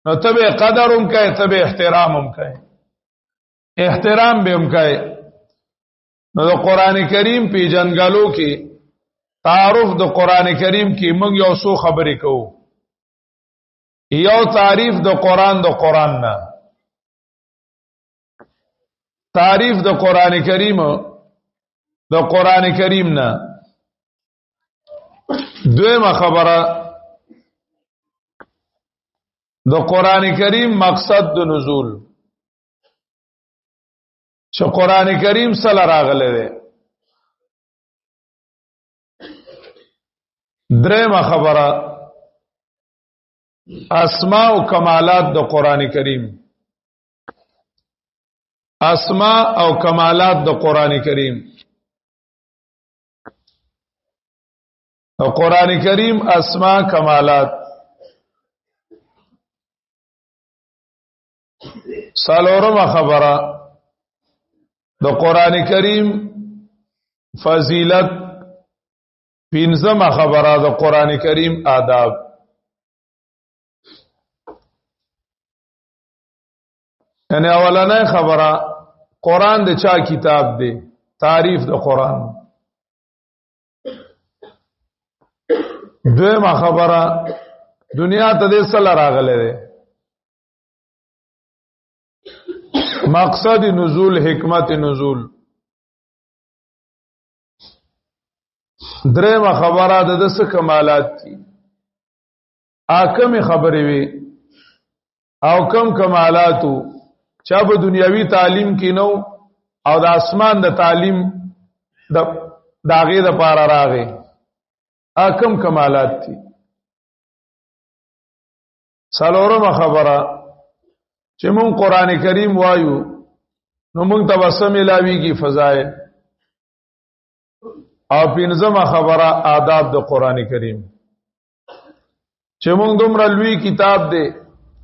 نو تبه قدرم کوي تبه احترامم کوي احترام به هم کوي نو د قران کریم په جنګالو کې تعارف د قران کریم کې موږ یو څو خبرې کوو یو تعریف د قران نه تعریف د قران کریم نه دویمه خبره د قران کریم مقصد د نزول چې قران کریم سره راغله ده درېمه خبره اسماء او کمالات د قران کریم اسماء او کمالات د قران کریم د قران کریم اسماء کمالات سالورمه خبره د قران کریم فضیلت پنځمه خبره د قران کریم آداب یعنی اولنه خبره قران د چا کتاب دی تعریف د قران دویمه خبره دنیا ته د سره راغله ده مقصد نزول حکمت نزول درېمه خبره د څه کمالات دي اکمه خبرې وي او کم کمالاتو چا په دنیوي تعلیم کې نو او د اسمان د تعلیم د داغه د پاره راغې اکم کمالات دي څلورمه خبره چې مون قران کریم وایو نو مونږ ته وسم ملاويږي فضائل او پنځمه خبره آداب د قران کریم چې مونږ دومره لوی کتاب دی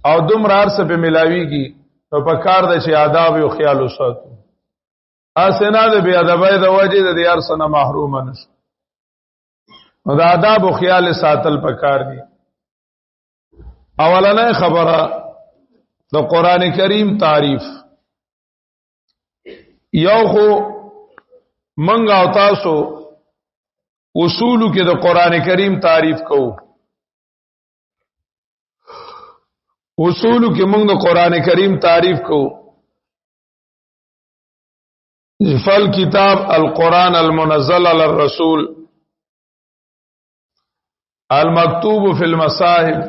او دومره ارسه په ملاويږي نو په کار د چې آداب او خیال وساتو اسنه د بی ادبۍ د وجه د یار سره محروم نشو نو د آداب او خیال ساتل په کار دي اولنه خبره د قران کریم تعریف یو خو منګ او تاسو اصول کې د قران کریم تعریف کوو اصول کې موږ د قران کریم تعریف کوو فل کتاب القرآن المنزل على الرسول المكتوب في المصاحف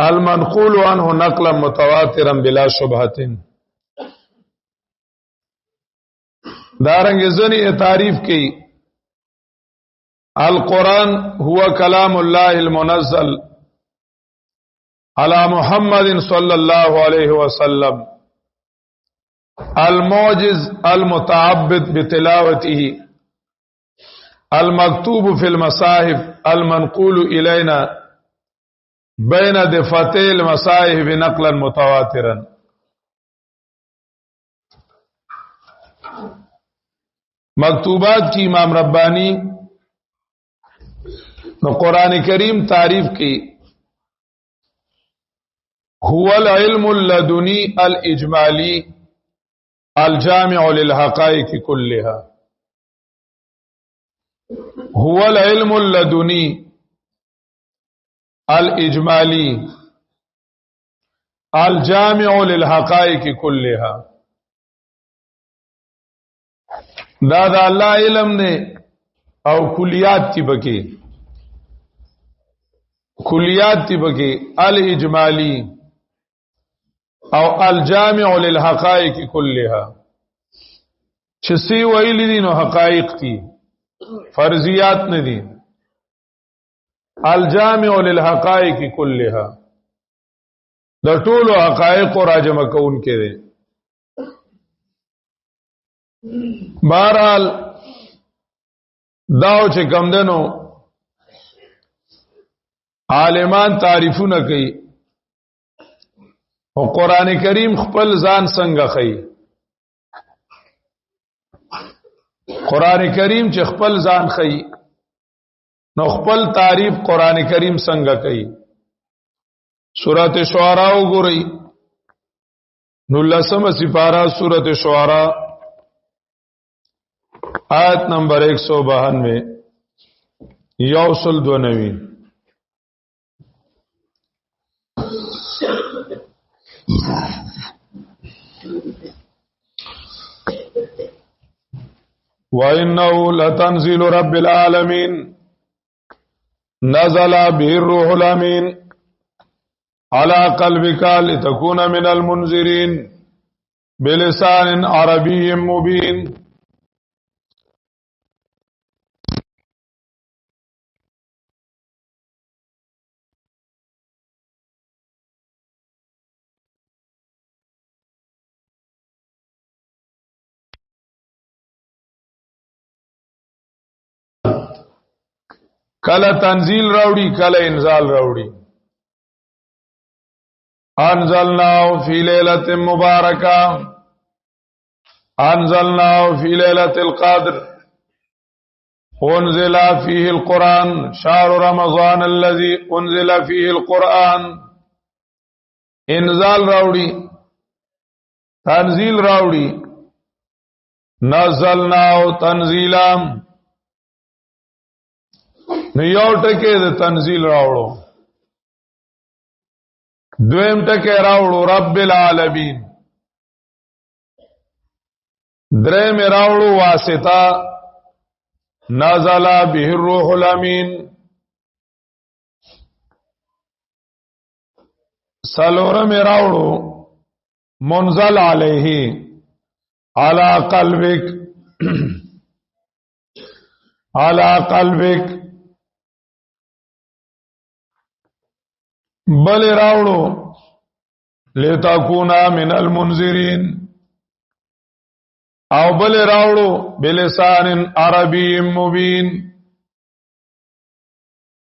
المنقول عنه نقلا متواترا بلا شبهه دارنګ ځنی تعریف کوي القرآن هو كلام الله المنزل على محمد صلى الله عليه وسلم المعجز المتعبد بتلاوته المكتوب في المصاحف المنقول إلينا بين دفتي المصاحف نقلا متواترا مکتوبات کی امام ربانی نو قرآن کریم تعریف کی هو العلم اللدنی الاجمالی الجامع للحقائق كلها هو العلم اللدنی الاجمالی الجامع للحقائق كلها دا الله علم نے او کلیات تی بکی الاجمالی او الجامع للحقائق كلها چسی ویلی دي نو حقائق دي فرضیات نه دي الجامع للحقائق كلها د ټولو حقائق راجمع کون کې دي بہرحال داو چې کم دنو عالمان تعریفونه کوي او قران کریم خپل ځان څنګه کوي قران کریم چې خپل ځان کوي نو خپل تعریف قران کریم څنګه کوي سورۃ شعراء وګورئ نو لسمه سپارہ سورۃ شعراء آیت نمبر 192 یوصل 92 وَإِنَّهُ لَتَنزِيلُ رَبِّ الْعَالَمِينَ نَزَلَ بِهِ الرُّوحُ الْأَمِينُ عَلَى قَلْبِكَ لِتَكُونَ مِنَ الْمُنذِرِينَ بِلِسَانٍ عَرَبِيٍّ مُبِينٍ کله تنزیل راوړي کله انزال راوړي انزلناه فی لیلۃ مبارکہ انزلناه فی لیلۃ القدر انزل فیه القرآن شهر رمضان الذي انزل فیه القرآن انزال راوړي تنزیل راوړي نزلناه تنزیلا نو یو ټکی د تنزیل راوړو دویم ټکی راوړو رب العالمین دریم راوړو واسطه نزل به الروح الامین سلورم راوړو منزل علیه علی قلبک علی قلبک بل راوړو لتكونا من المنذرين او بل راوړو بلسان عربي مبين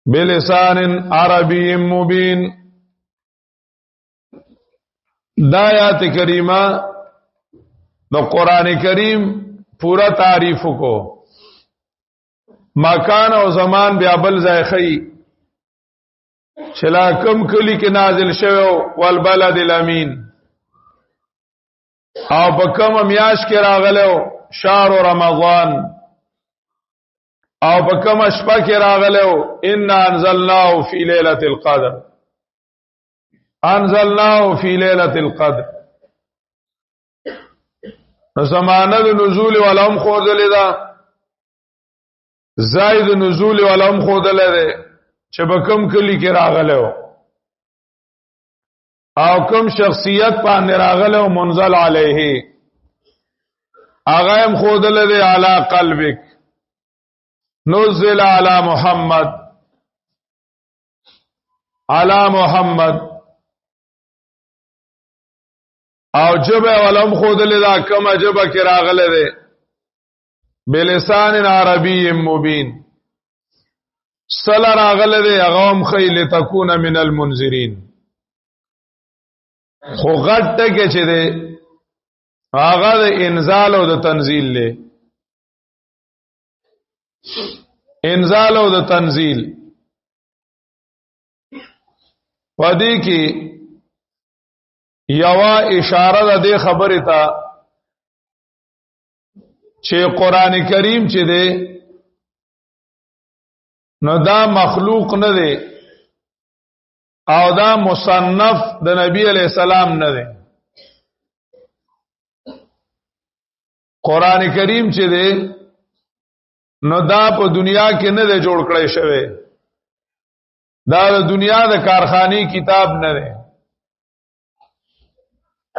بلسان عربي مبين دا آیات کریمه د قران کریم پورا تعریف کو مکان او زمان بیا بل ځای خي چلا کم کلی کې نازل شوه والبلد الامین او په کوم میاش کې راغلو شهر رمضان او په کوم شپه کې راغلو ان انزلناه فی لیلۃ القدر انزلناه فی لیلۃ القدر نو زمانه د نزول ولهم خودل دا زائد نزول ولهم خودل ده چې بکم کلی کې راغلو او کوم شخصیت باندې راغلو منزل علیه هغه هم خودل دی علی قلبک نزل علی محمد علی محمد او جبه ولهم خودل دا کوم جبه کې راغله دی بلسان عربی مبین سلر اغله دی اغام خیل تکون من المنذرین خو غټ ټکه چې دی هغه د انزال او د تنزیل له انزال او د تنزیل پدې کې یوا اشاره ده خبره ته چې قران کریم چې دی نو دا مخلوق نه دی او دا مصنف د نبی علیہ السلام نه دی قران کریم چې دی نو دا په دنیا کې نه دی جوړ کړی شوی دا د دنیا د کارخانی کتاب نه دی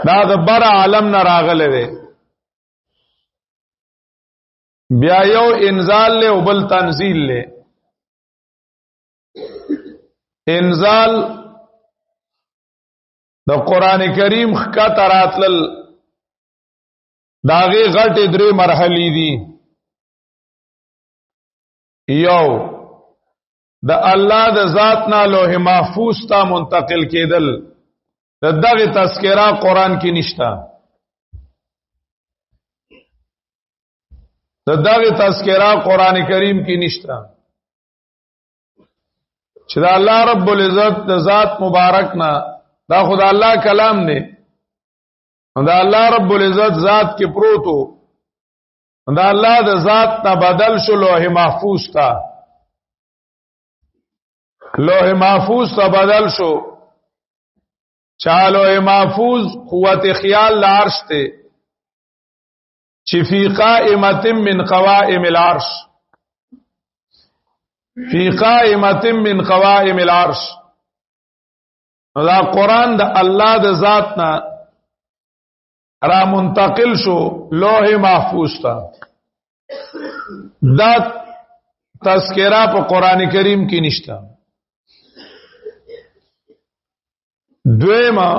دا د بر عالم نه راغلی دی بیا یو انزال له او بل تنزیل له انزال د قران کریم خکته راتل داغه غټ درې مرحلې دي یو د الله د ذات نه لوح محفوظ ته منتقل کېدل دغه تذکرہ قران کې نشتا دغه تذکرہ قران کریم کې نشتا چې دا الله رب العزت د ذات مبارک نه دا خدای الله کلام دی دا الله رب العزت ذات کې پروتو دا الله د ذات نه بدل شو لوح محفوظ تا لوح محفوظ ته بدل شو چالو محفوظ قوت خیال لعرش ته چې فی قائمه من قوائم العرش فی قائمه من قوائم العرش دا قران د الله د ذات نه را منتقل شو لوح محفوظ ته دا تذکرہ په قران کریم کې نشته دویمه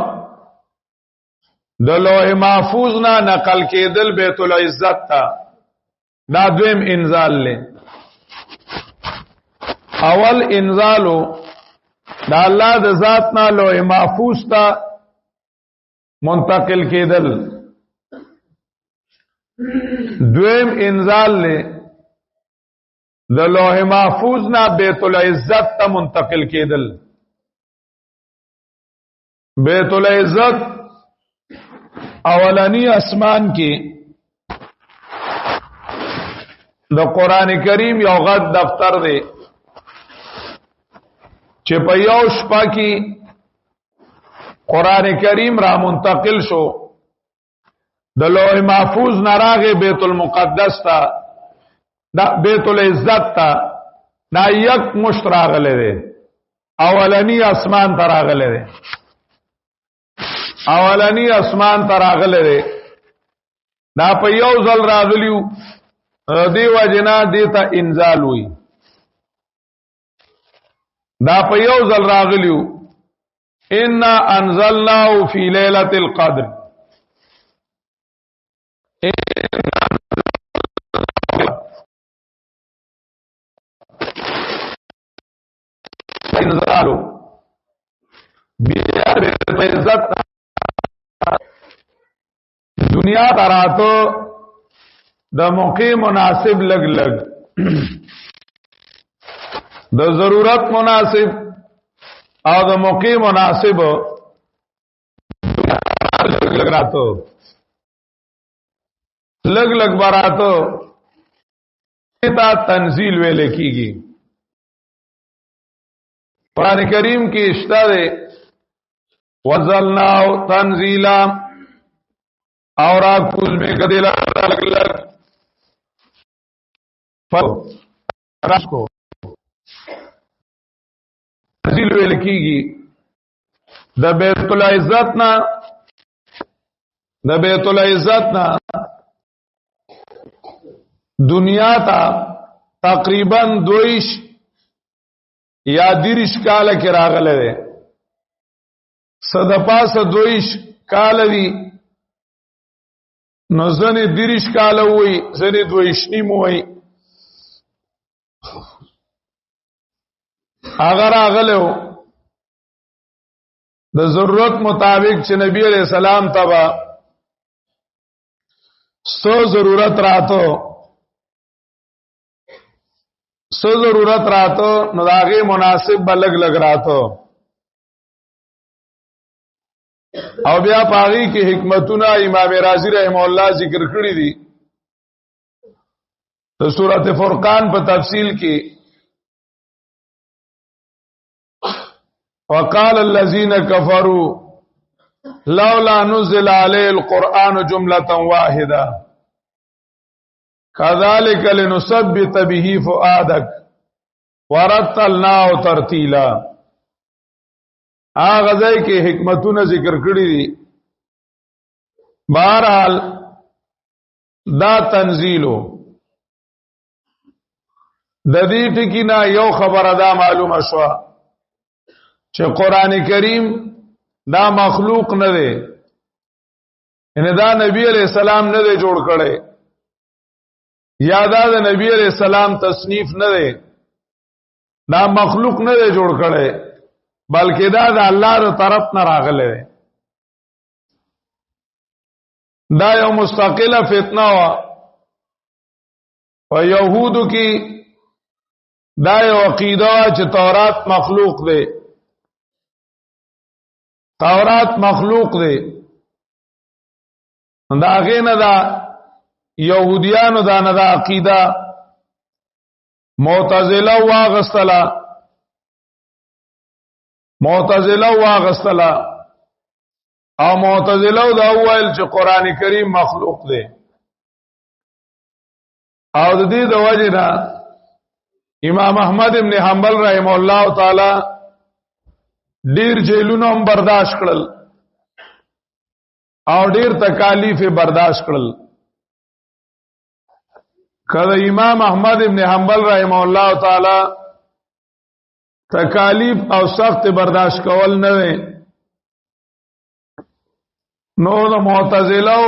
د لوح محفوظ نه نقل کېدل بیت العزت ته دا دویم انزال له اول انزالو دا الله د ذات نه لوح محفوظ ته منتقل کېدل دویم انزال له د لوح محفوظ نه بیت العزت ته منتقل کېدل بیت العزت اولانی اسمان کې د قران کریم یو غټ دفتر دی چې په یو شپه کې قران کریم را منتقل شو د لوح محفوظ نراغه بیت المقدس ته دا بیت العزت ته دا یک مشتراغله دی اولانی اسمان تراغله دی اولانی اسمان تراغله دی دا په یو ځل راغلیو دیو جنا دیتا انزال وی دا په یو ځل راغلیو ان انزلناه فی ليله القدر انزالو بیا بیت عزت دنیا تراتو د موقع مناسب لګ لګ د ضرورت مناسب او د موقع مناسب لګ راتو لګ لګ براتو تا تنزیل ویل کیږي قرآن کریم کې اشاره ده وزلنا تنزیلا اور کل میں کدیلا لگ لگ فرش کو تنزیل ویل کیږي د بیت العزت نا دنیا تا تقریبا 22 یا 23 کال کې راغله ده صد پاسه 22 کال دی نو زنی 23 کال وای زنی 22 نیم وای اگر اغلو د ضرورت مطابق چې نبی علیہ السلام تبا سو ضرورت راتو نو داغه مناسب بلګ لګ راتو او بیا پاغي کې حکمتونه امام رازی رحم الله ذکر کړی دي د سورته فرقان په تفصیل کې وقال الذين كفروا لولا نزل عليه القرآن جملة واحدة كذلك لنثبت به فؤادك ورتلناه ترتيلا هغه ځای کې حکمتونه ذکر کړی دي بہرحال دا تنزیلو د دې ټکی نه یو خبره دا معلومه شو چې قران کریم دا مخلوق نه دی ان دا نبی علیہ السلام نه دی جوړ کړي یا دا د نبی علیہ السلام تصنیف نه دی دا مخلوق نه دی جوړ کړي بلکې دا د الله تر طرف نه راغله دی دا یو مستقله فتنه وا او يهودو کې دا یو عقیده چې تورات مخلوق دی، تورات مخلوق دی. دا غینه دا يهوديانو دا نه دا عقیده معتزله واغستلا او معتزله دا ویل چې قران کریم مخلوق دی. او د دې د وجه نه امام احمد ابن حنبل رحم الله تعالی ډیر جیلونه هم برداشت کړل او ډیر تکالیف برداشت کړل. کله امام احمد ابن حنبل رحم الله تعالی تکالیف او سخت برداشت کول نه وي، نو د معتزله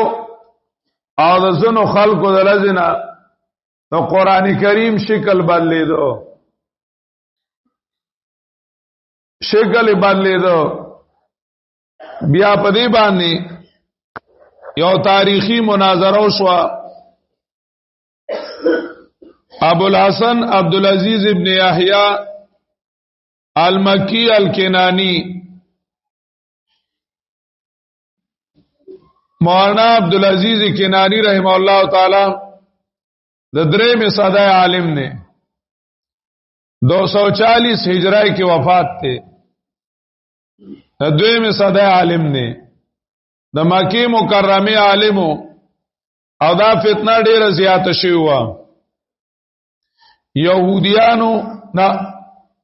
او د زنو خلقو د لزنا نو قران کریم شکل بدلیدو، بیا په دې باندې یو تاریخی مناظره شو. ابو الحسن عبدالعزیز ابن یحیی المکی الکنانی مولانا عبدالعزیز کنانی رحمہ اللہ تعالی د درې می صدای عالم نے 240 ہجری کی وفات ته. د دوی می صدای عالم نے د مکی مکرمه عالمو او دا فتنه ډیره زیاته شوی و. یهودیانو نه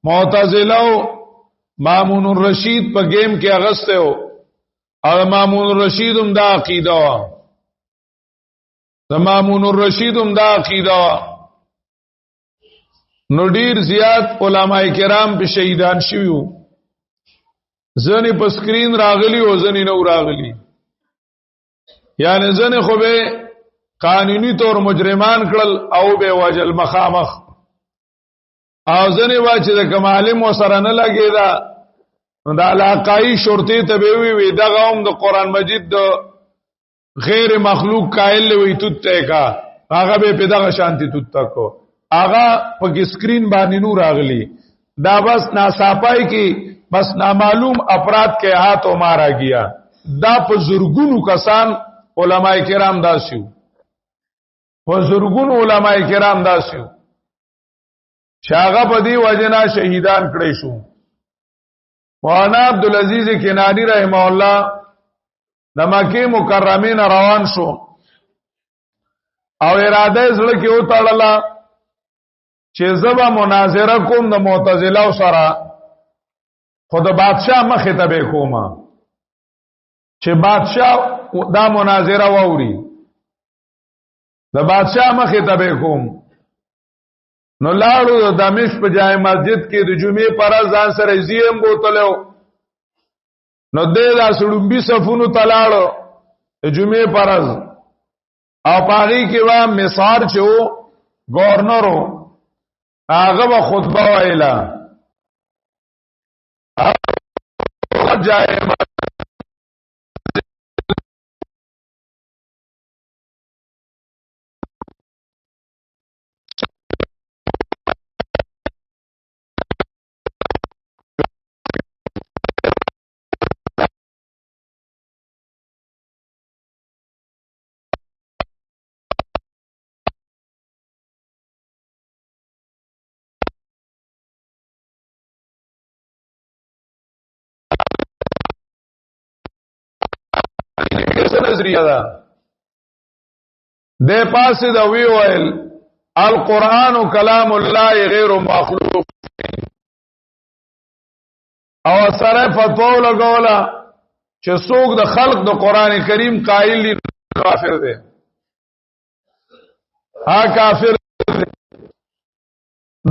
معتزله مامون الرشید په گیم کې اغسته او مامون الرشید هم دا عقیده و. د مامون الرشید هم دا عقیده نو ډیر زیات علماء کرام په شهیدان شویو. ځنی په سکرین راغلی او ځنی نو راغلی، یعنی ځنی خو به قانوني طور مجرمان کړل او به وجل مخامخ، او ځنی وا چې د کمالم وسره نه لګیدا د علاقائی شرطه ته به وی دغه هم د قران مجید د غیر مخلوق قائل وی توته کا هغه به په دغه شانتی توته کو هغه په سکرین باندې نور راغلی. دا بس ناصافای کی بس نامعلوم افراد کے ہاتھوں مارا گیا. دا په زرګونو کسان علماء کرام داسیو، په زرګونو علماء کرام داسیو شاغه په دی وجنا شهیدان کړي شو. وانا عبدالعزیز کنانی رحمه الله د مکه مکرمه روان شو او اراده زړه کې و تړله چې زبا مناظره کوم د معتزله سره، خود بادشاہ مخه ته به کومه چې بادشاہ دا مناظره ووري، د بادشاہ مخه ته به کوم. نو لاړو د دمشق په جای مسجد کې د جمعې پر ځان سره زیم بوتلو، نو دې دا سړومبي صفونو تلاړو د جمعې پرز او پاغي کې وا مصار چې وو گورنرو هغه به خطبه ویلا جای نظریه ده د پاسه دا وی ویل القرآن کلام الله غیر مخلوق، او سره فتوا لګولا چې څوک د خلق د قران کریم قائل دي کافر دی. ها کافر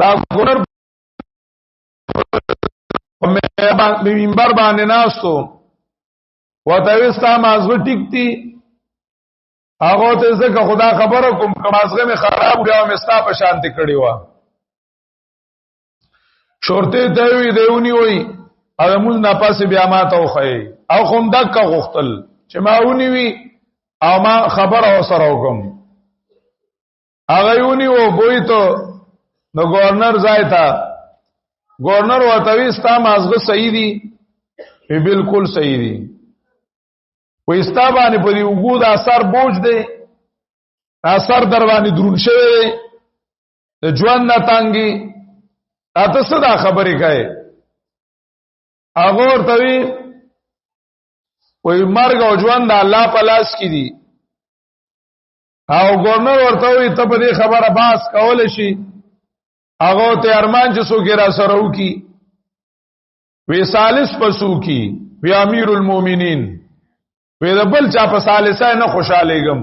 دا ګور په منبر باندې ناستو وتاوستا مازغه ټیکتی هغه ته ځکه خدا خبره کوم کمازغه می خراب بیا مستا په شانتی کړی و شورته دوی دیونی وای ادمون ناپاس بیا ما ته خو او کوم دک غختل چې ما ونی وی او ما خبر او سره وکم هغه یونی و بوې ته نو گورنر ځای ته گورنر وتوی ستا مازغه صحیح دي بالکل صحیح دي وې ستا باندې په دې وګود اثر بوج دی اثر در باندې درون شوی د ژوند نه تانګي تاسو دا خبرې کوي هغه ورته وی مرګ او ژوند د الله په لاس کې دي او گورنر ورته وی ته په دې خبره باس کول شي هغه ته ارمان چې څوک را سره وکي وی ثالث پسو کی وی امیر المؤمنین وی د بل چا په ثالثه نه خوشالېګم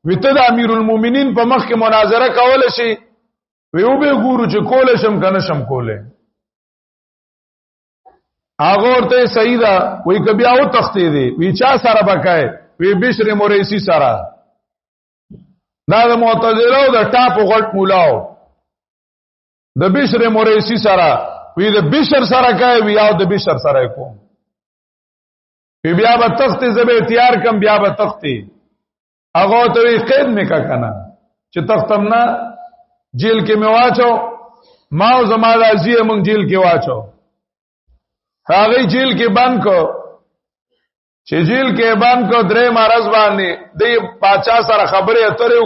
وی ته د امیر المؤمنین په مخ کې مناظره کول شي وی او به ګورو چې کول شم کنه شم کوله هغه ورته صحیح ده وی کبي او تختې دي وی چا سره بکای وی بشر موریسی سره دا د معتزله او د ټاپ غټ مولاو د بشر موریسی سره وی د بشر سره کای وی او د بشر سره کوم وی بیا به تختې زبې تیار کم بیا به تختې هغه ته وی قید میکا کنه چې تختم نه جیل کې میواچو ما او زما د ازیه مونږ جیل کې واچو هغه جیل کې بند کو چې جیل کې بند کو درې مرز باندې د پاچا سره خبرې اترې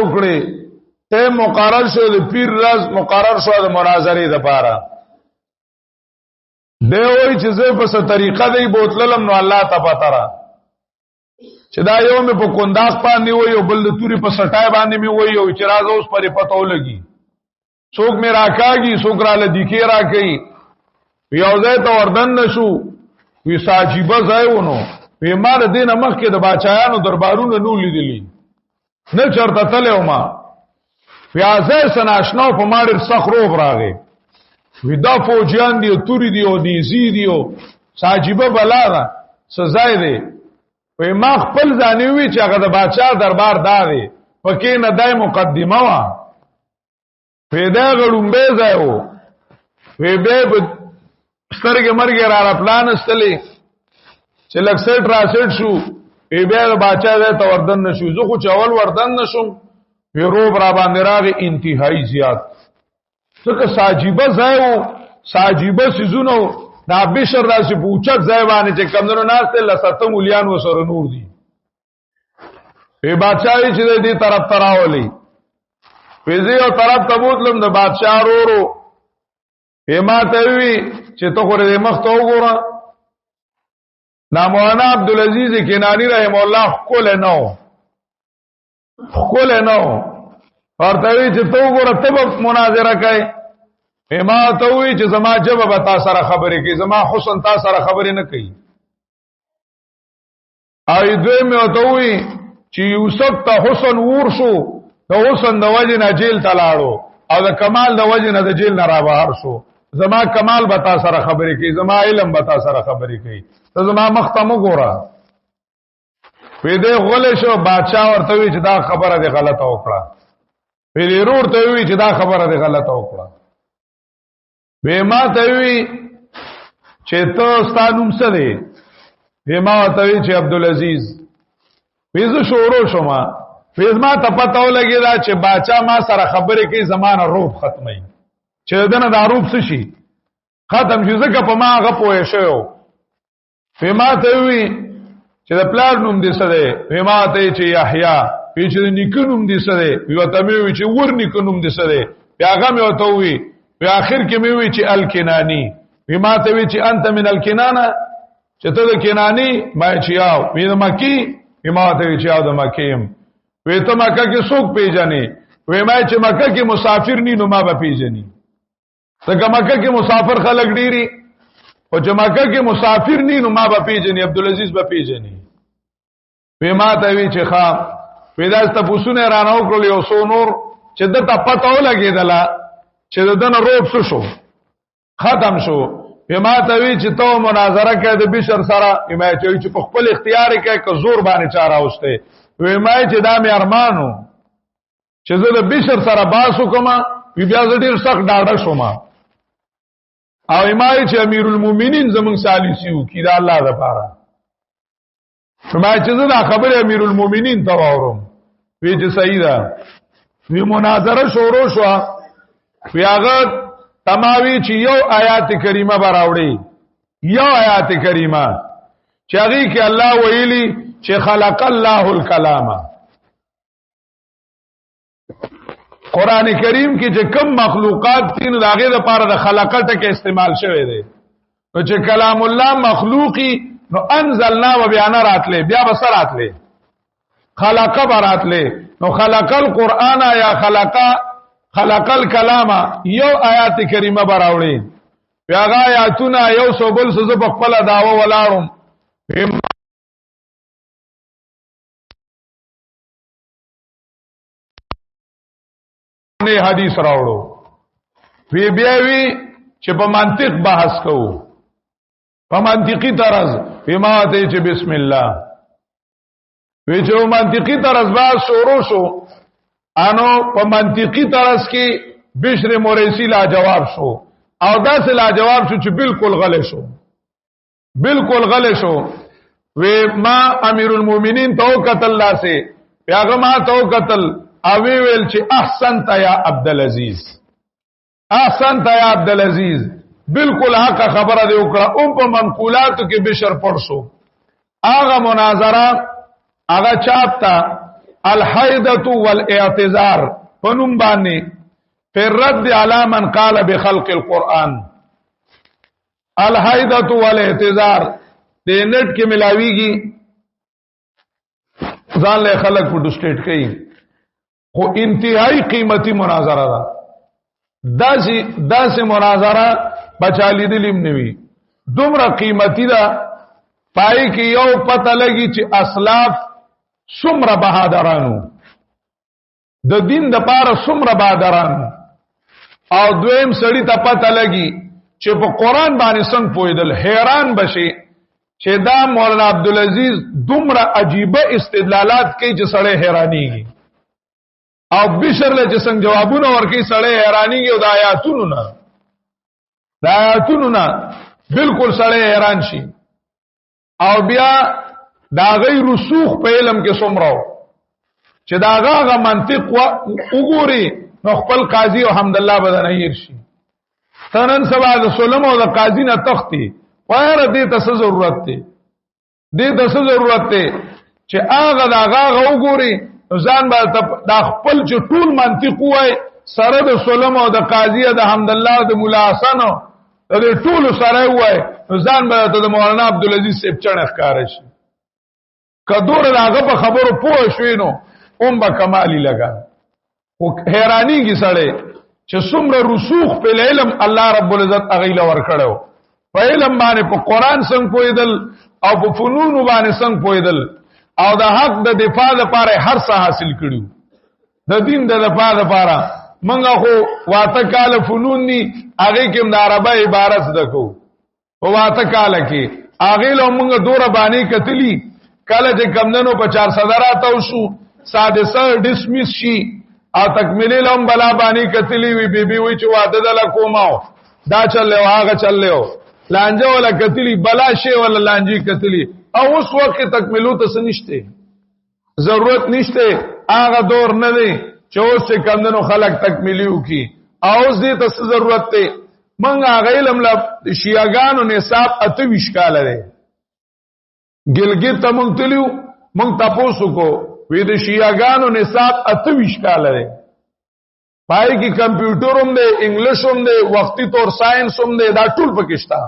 وکړي ته مقرر شو د پیر راز مقرر شو د مناظرې لپاره دی وای چې زه په څه طریقه دی بوتللم نو الله ته پته را چې دا یو مې په کنداخ باندې وای او بل د توري په سټای باندې مې وای او چې راز اوس پرې پته ولګي څوک مې راکاږي څوک را لدیکې راکې یو ځای ته وردن نشو وی ساجيبه ځای ونه وی مال دین مخ کې د باچایانو دربارونو نو لیدلی نه چرته تلو ما وی ازای سناشنو په ماړ سخروب راغی وی دا فوجیان دی توري دی او دی زی دی او ساجيبه بلاغه سزای دی وی ما خپل ځانې وی چې هغه د باچا دربار دا دی پکې نه دای مقدمه وا پیدا غړم به ځایو وی به سترګې مرګې را پلان استلې چې لکسټ راسټ شو وی به باچا دې ته وردن نشو زه خو چاول وردن نشم وی روب را باندې راغی انتهایی زیات څنګه ساجيبه ځایو ساجيبه سيزونو دا بشر راشي پوچت ځای باندې چې کمندونو ناشته لسته مليان وسره نور دي وی باچای چې دې طرف تراولي ویزی او طرف تبوتلم د بادشاہ رورو ما ته وی چې ته خو دې مخ ته وګوره مولانا عبدالعزیز کنانی رحم الله کول نو ورته وی چې ته وګوره ته مناظره کوي ما ته وی چې زما جواب تا سره خبرې کوي زما حسن تا سره خبرې نه کوي اې دوی مې ته وی چې یوسف ته حسن ورشو د حسن د وجه نه جیل تلاړو او د کمال د وجه نه د جیل نه را بهر شو زما کمال بتا سره خبرې کوي زما علم بتا سره خبرې کوي ته زما مختم وګوره په دې غول شو بادشاہ ورته وی چې دا خبره ده غلطه وکړه په دې رور ته وی چې دا خبره ده غلطه وکړه به ما ته وی چې ته ستانوم څه دی به ما ته وی چې عبدالعزیز ویزه شورو شوما ویز ما ته پته ولګی دا چې باچا ما سره خبرې کوي زمانه روب ختمي چې دنه دا روب څه شي ختم شي ځکه په ما هغه پوهې شو په ما ته وی چې د پلار نوم دې څه دی په ما ته چې یحیی په چې نیک نوم دې څه دی یو ته مې وی چې ور نیک نوم دې څه دی بیا هغه مې وته وی په اخر کې مې وی چې الکنانی په ما ته وی چې انت من الکنانه چې ته د کنانی ما چې یاو وی د مکی په ما ته وی چې یاو د مکیم وی ته مکه کې څوک پیژنې وی ما چې مکه کې مسافر ني نو ما به پیژنې څنګه مکه کې مسافر خلک ډيري او چې مکه کې مسافر ني نو ما به پیژنې عبدالعزیز به پیژنې وی ما ته وی چې ښا وی دا ست پوسونه رانو کړل یو سو نور چې د ته پته ولګېدله چې دنه روب شو ختم شو وی ما ته وی چې ته مناظره کې د بشر سره ما چې په خپل اختیار کې که زور باندې چاره اوسته وی ما چې دا مې ارمانو چې زه د بشر سره باسو کومه وی بیا زه ډیر سخت ډاډه شوم او ما چې امیر المؤمنین زمون سالسیو کی دا الله د پاره ما چې زه دا خبره امیر المؤمنین ته واورم وی چې صحیح ده وی مناظره شروع شو وی هغه تماوی چې یو آیات کریمه براوړي یو آیات کریمه چې هغه کې الله ویلي چې خلق الله الکلام قران کریم کې چې کم مخلوقات دین داغه لپاره د خلقت کې استعمال شوی دی نو چې کلام الله مخلوقي نو انزلنا و بیان راتله بیا بسر راتله خلق براتله نو خلق القرآن یا خلق الکلام یو آیات کریمه براوړي پیاغه آیاتونه یو سو بل سو په خپل داوا ولاړم نه حدیث راوړو وی بیا وی چې په منطق بحث کوو په منطقي طرز بما ته چې بسم الله وی چې منطقي طرز با شروع شو انو په منطقي طرز کې بشر مریسی لا جواب شو او داسې لا جواب شو چې بالکل غلط شو بالکل غلط شو وی ما امیر المؤمنین تو قتل الله سے پیغام ما تو قتل او ویل چې احسنت یا عبدالعزیز احسنت یا عبدالعزیز بالکل حق خبره دی وکړه په منقولاتو کې بشر پړسو هغه مناظره هغه چاپتا الحیدة والاعتذار پنوم باندې پر رد علی من قال بخلق القرآن الحیدة والاعتذار دې نت کې ملاویږي ځان له خلق په ډسټیټ کوي خو انتهائی قیمتي مناظره ده داسې مناظره بچالی دلیم نوی دومره قیمتي ده پای کې یو پته لګي چې اسلاف څومره بهادرانو د دین د پاره څومره بهادرانو او دویم سړی ته پته لګي چې په قران باندې څنګه پویدل حیران بشي چې دا مولانا عبدالعزیز دومره عجیبه استدلالات کوي چې سړی حیرانيږي او بشر له چې څنګه جوابونه ورکړي سړی حیرانيږي او د آیاتونو نه بالکل سړی حیران شي او بیا دا غي رسوخ په علم کې څومره چې دا غا منطق وګوري نو خپل قاضي او حمدالله بدن هیر شي تنن سبا د سلم او د قاضي نه تختی وایره دې ته ضرورت دی چې هغه دا غا وګوري ځان به د خپل چې ټول منطق وای سره د سلم او د قاضي د حمدالله د مولا حسن د ټول سره وای ځان به د مولانا عبدالعزیز سیب چنخ کار شي کدور هغه په خبرو پوه شوینو به کمالی لگا او حیرانی کی سړی چې څومره رسوخ په علم الله رب العزت اغیله ور کړو په علم باندې په قران څنګه پویدل او په فنون باندې څنګه پویدل او د حق د دفاع لپاره هر څه حاصل کړو د دین د دفاع لپاره منګه خو واته کال فنون ني هغه کې د عربی عبارت دکو او واته کال کې هغه له منګه دوره باندې کتلی کله چې کمندنو په 400 راتاو شو سادسه ډسمس شي او تکمیلی لهم بلا باندې کتلی وی بیبي وی چې واده د کوماو دا چلو هغه چلو لانجه ولا کتلی بلا شی ولا لانجی کتلی او اوس وخت تکمیلو ته نشته ضرورت نشته هغه دور نه دی چې اوس کمندنو خلق تکمیلیو کی او اوس دې ته ضرورت ته منګه غیلم ل شیعاګانو نصاب 28 کال دی ګلګت ته مونږ تلیو مونږ تاسو کو وی د شیعاګانو نصاب 28 کال دی پای کې کمپیوټر هم دی انګلیش هم دی وختي طور ساينس هم دی دا ټول پکښتا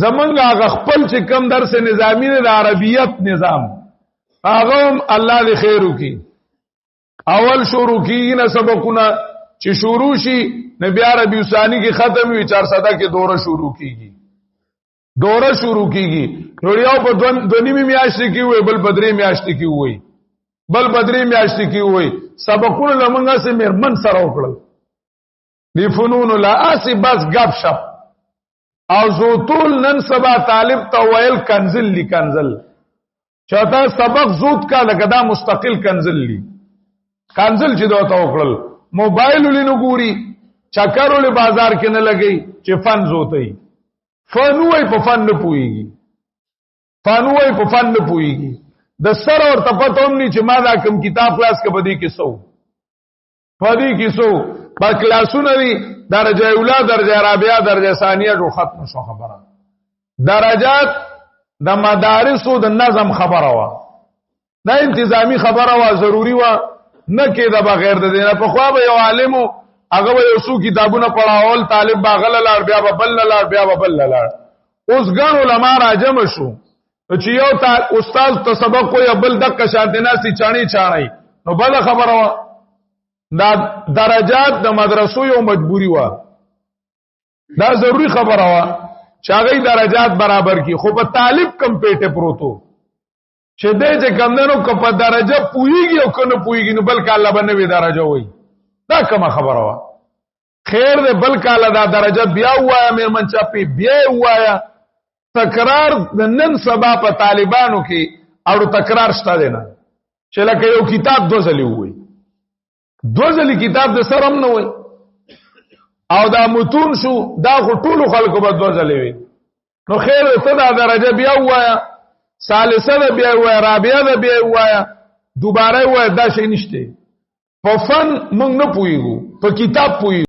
زمونږ هغه خپل چې کم درس نظامی دی د عربیت نظام هغه الله دې خیر وکي اول شروع کیږي نه سبقونه چې شروع شي نبی عربی ثانی کې ختم وي 400 کې دوره شروع کیږي نوړیاو په دونیمه میاشت کې وي بل بدري میاشت کې وي سبقونه لمنګه سه مرمن سره وکړل دی فنون لا اسی بس غب شپ او زوتول نن سبا طالب ته ویل کنزل لیکنزل چاته سبق زوت کا لګدا مستقل کنزل چې دوته وکړل موبایل لینو ګوري چکرول بازار کې نه لګي چې فن زوتای فنوي په فن نه پويږي د سر اور تپتوم ني چې ما دا کوم کتاب خلاص کې بدی کې سو پدې کې سو با کلاسونه دي درجه اوله درجه رابعه درجه ثانیه جو ختم شو خبره درجات د مدارسو د نظم خبره وا دا انتظامی خبره وا ضروری وا نه کېده بغیر د دینه په خو به یو عالمو هغه یو څو کتابونه پڑھاول طالب باغل لاړ بیا بل لاړ بیا بل لاړ اوس ګڼ علما راجم شو چې یو استاد ته سبق کوی بل دغه شانتناسي چانی نو بل خبره وا دا درجات د مدرسو یو مجبوری وا دا ضروری خبره وا چې هغه درجات برابر کی خو په طالب کمپیټه پروتو چې دې چې کمندونو کو په درجه پویږي او کنه پویږي نو بل کاله باندې وی درجه وای دا کومه خبره وا خیر دې بل کاله دا درجه بیا وایا مې منچا پی بیا وایا تکرار د نن سبا په طالبانو کې او تکرار شته دی نه چې لکه یو کتاب دوزلی وای دوزلی کتاب د سرم نه وای او دا متون شو دا ټول خلکو په دوزلی وي نو خیر ته دا درجه بیا وایا ثالثه بیا وایا رابعه بیا وایا دوباره وایا دا شي نشته په فن موږ نه پویګو په کتاب پویګو